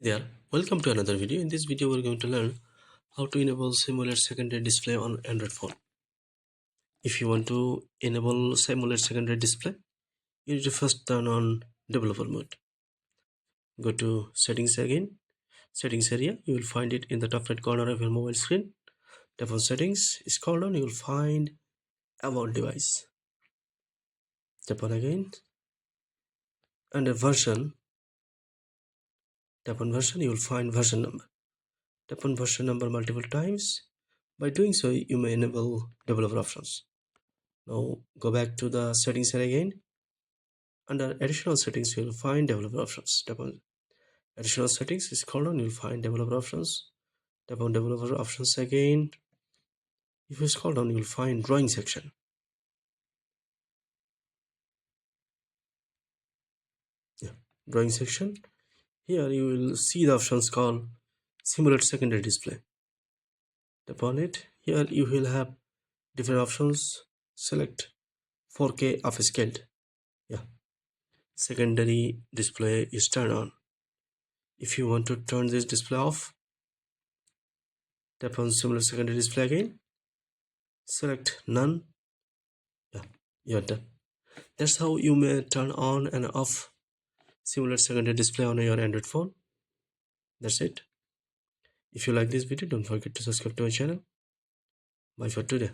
There, welcome to another video. In this video, we're going to learn how to enable simulate secondary display on Android phone. If you want to enable simulate secondary display, you need to first turn on developer mode. Go to settings again, settings area. You will find it in the top right corner of your mobile screen. Tap on settings, scroll down, you will find about device. Tap on again. Under version, tap on version, you will find version number. Tap on version number multiple times. By doing so, you may enable developer options. Now go back to the settings area again. Under additional settings, you will find developer options. Tap on additional settings, scroll down, you will find developer options. Tap on developer options again. If you scroll down, you will find drawing section. Drawing section. Here you will see the options called simulate secondary display. Tap on it. Here you will have different options. Select 4K upscaled. Secondary display is turned on. If you want to turn this display off, tap on simulate secondary display again. Select none. You're done. That's how you may turn on and off simulate secondary display on your Android phone. That's it. If you like this video, don't forget to subscribe to my channel. Bye for today.